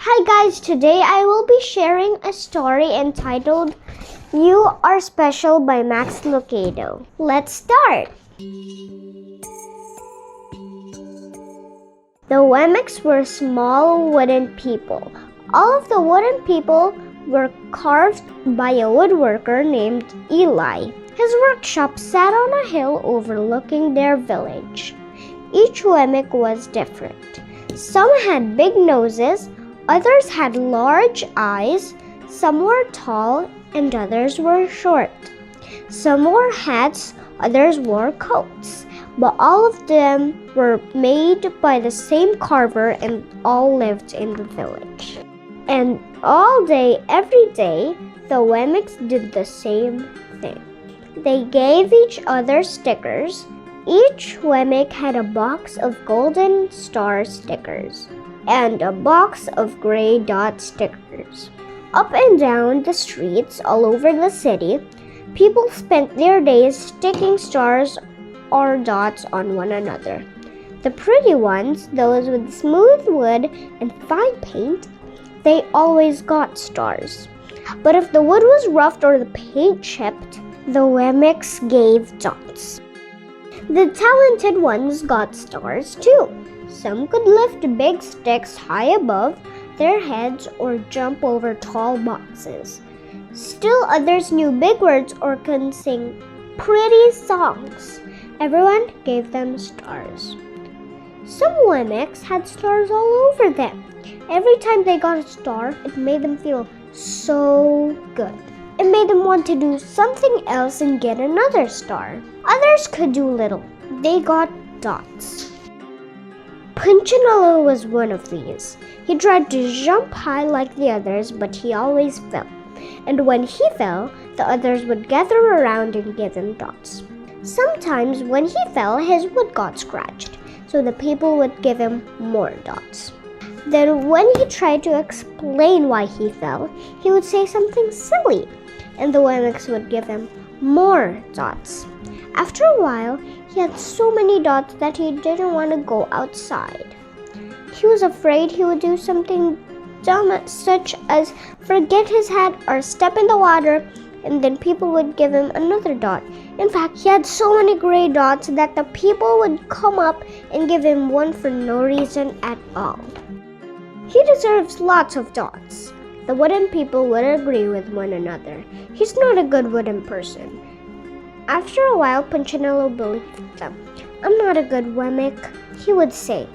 Hi guys, today I will be sharing a story entitled You Are Special by Max Lucado. Let's start! The Wemmicks were small wooden people. All of the wooden people were carved by a woodworker named Eli. His workshop sat on a hill overlooking their village. Each Wemmick was different. Some had big noses, others had large eyes, some were tall, and others were short. Some wore hats, others wore coats, but all of them were made by the same carver and all lived in the village. And all day, every day, the Wemmicks did the same thing. They gave each other stickers. Each Wemmick had a box of golden star stickers and a box of gray dot stickers. Up and down the streets all over the city, people spent their days sticking stars or dots on one another. The pretty ones, those with smooth wood and fine paint, they always got stars. But if the wood was rough or the paint chipped, the Wemmicks gave dots. The talented ones got stars too. Some could lift big sticks high above their heads or jump over tall boxes. Still others knew big words or could sing pretty songs. Everyone gave them stars. Some Wemmicks had stars all over them. Every time they got a star, it made them feel so good. It made them want to do something else and get another star. Others could do little. They got dots. Punchinello was one of these. He tried to jump high like the others, but he always fell. And when he fell, the others would gather around and give him dots. Sometimes when he fell, his wood got scratched, so the people would give him more dots. Then when he tried to explain why he fell, he would say something silly, and the Wemmicks would give him more dots. After a while, he had so many dots that he didn't want to go outside. He was afraid he would do something dumb, such as forget his hat or step in the water, and then people would give him another dot. In fact, he had so many gray dots that the people would come up and give him one for no reason at all. He deserves lots of dots. The wooden people would agree with one another. He's not a good wooden person. After a while, Punchinello believed them. I'm not a good Wemmick, he would say.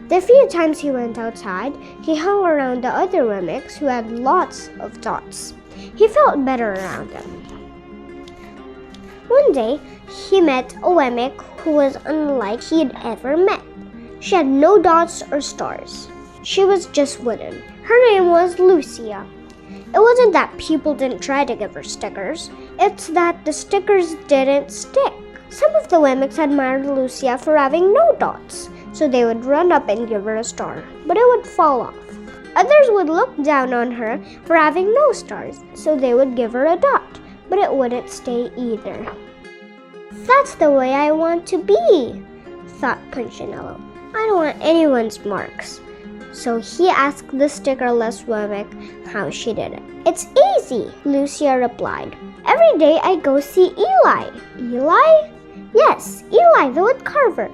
The few times he went outside, he hung around the other Wemmicks who had lots of dots. He felt better around them. One day, he met a Wemmick who was unlike he had ever met. She had no dots or stars. She was just wooden. Her name was Lucia. It wasn't that people didn't try to give her stickers. It's that the stickers didn't stick. Some of the Wemmicks admired Lucia for having no dots, so they would run up and give her a star, but it would fall off. Others would look down on her for having no stars, so they would give her a dot, but it wouldn't stay either. That's the way I want to be, thought Punchinello. I don't want anyone's marks. So he asked the stickerless Wemmick how she did it. It's easy, Lucia replied. Every day I go see Eli. Eli? Yes, Eli the wood carver.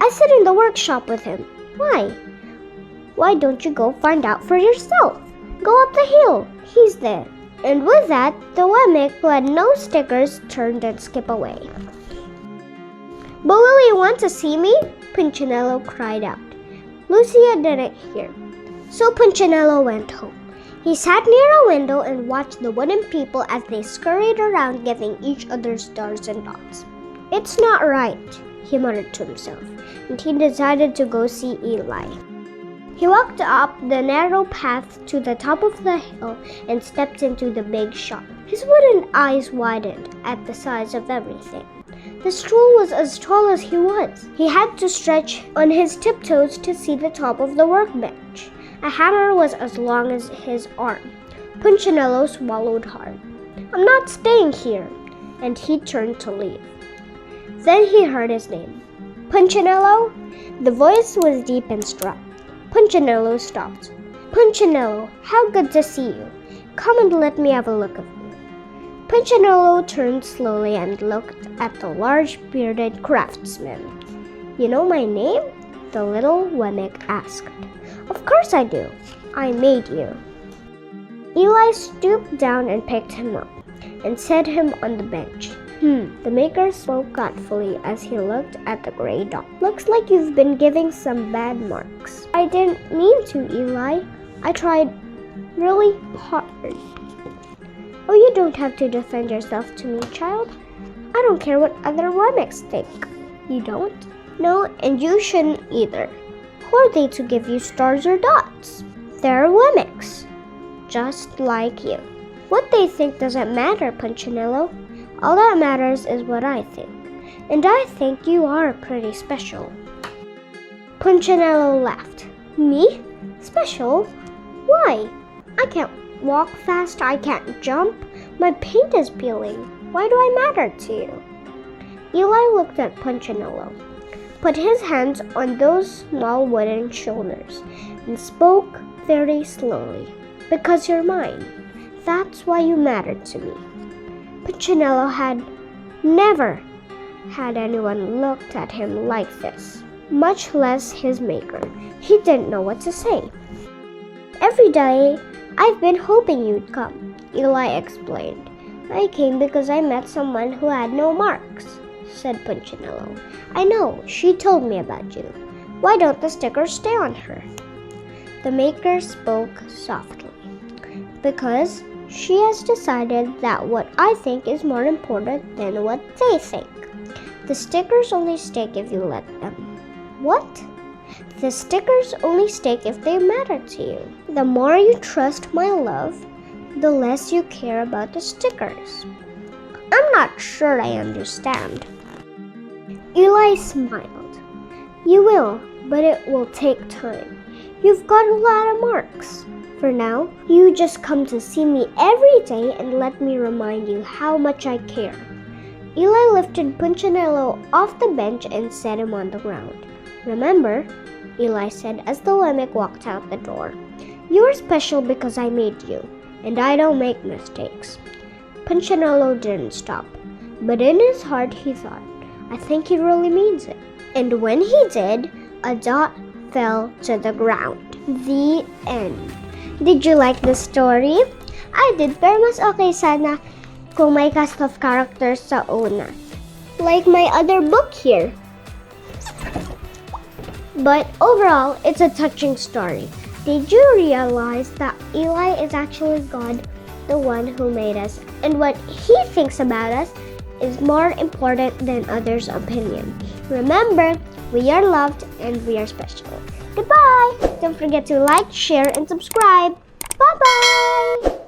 I sit in the workshop with him. Why? Why don't you go find out for yourself? Go up the hill. He's there. And with that, the Wemmick who had no stickers turned and skipped away. But will you want to see me? Punchinello cried out. Lucia didn't hear. So Punchinello went home. He sat near a window and watched the wooden people as they scurried around giving each other stars and dots. It's not right, he muttered to himself, and he decided to go see Eli. He walked up the narrow path to the top of the hill and stepped into the big shop. His wooden eyes widened at the size of everything. The stool was as tall as he was. He had to stretch on his tiptoes to see the top of the workbench. A hammer was as long as his arm. Punchinello swallowed hard. I'm not staying here, and he turned to leave. Then he heard his name. Punchinello? The voice was deep and strong. Punchinello stopped. Punchinello, how good to see you. Come and let me have a look of you. Punchinello turned slowly and looked at the large bearded craftsman. You know my name? The little Wemmick asked. Of course I do. I made you. Eli stooped down and picked him up and set him on the bench. The maker spoke thoughtfully as he looked at the gray dot. Looks like you've been giving some bad marks. I didn't mean to, Eli. I tried really hard. Oh, you don't have to defend yourself to me, child. I don't care what other Wemmicks think. You don't? No, and you shouldn't either. Who are they to give you stars or dots? They're Wemmicks, just like you. What they think doesn't matter, Punchinello. All that matters is what I think. And I think you are pretty special. Punchinello laughed. Me? Special? Why? I can't walk fast, I can't jump. My paint is peeling. Why do I matter to you? Eli looked at Punchinello, put his hands on those small wooden shoulders, and spoke very slowly. Because you're mine. That's why you matter to me. Punchinello had never had anyone looked at him like this, much less his maker. He didn't know what to say. Every day, I've been hoping you'd come, Eli explained. I came because I met someone who had no marks, said Punchinello. I know, she told me about you. Why don't the stickers stay on her? The maker spoke softly. Because she has decided that what I think is more important than what they think. The stickers only stick if you let them. What? The stickers only stick if they matter to you. The more you trust my love, the less you care about the stickers. I'm not sure I understand. Eli smiled. You will, but it will take time. You've got a lot of marks. For now, you just come to see me every day and let me remind you how much I care. Eli lifted Punchinello off the bench and set him on the ground. Remember, Eli said as the Wemmick walked out the door, you are special because I made you, and I don't make mistakes. Punchinello didn't stop, but in his heart he thought, I think he really means it. And when he did, a dot fell to the ground. The end. Did you like the story? I did, pero mas okay sana kung may cast of characters sa una. Like my other book here. But overall, it's a touching story. Did you realize that Eli is actually God, the one who made us, and what he thinks about us is more important than others' opinion? Remember, we are loved and we are special. Goodbye! Don't forget to like, share, and subscribe. Bye-bye!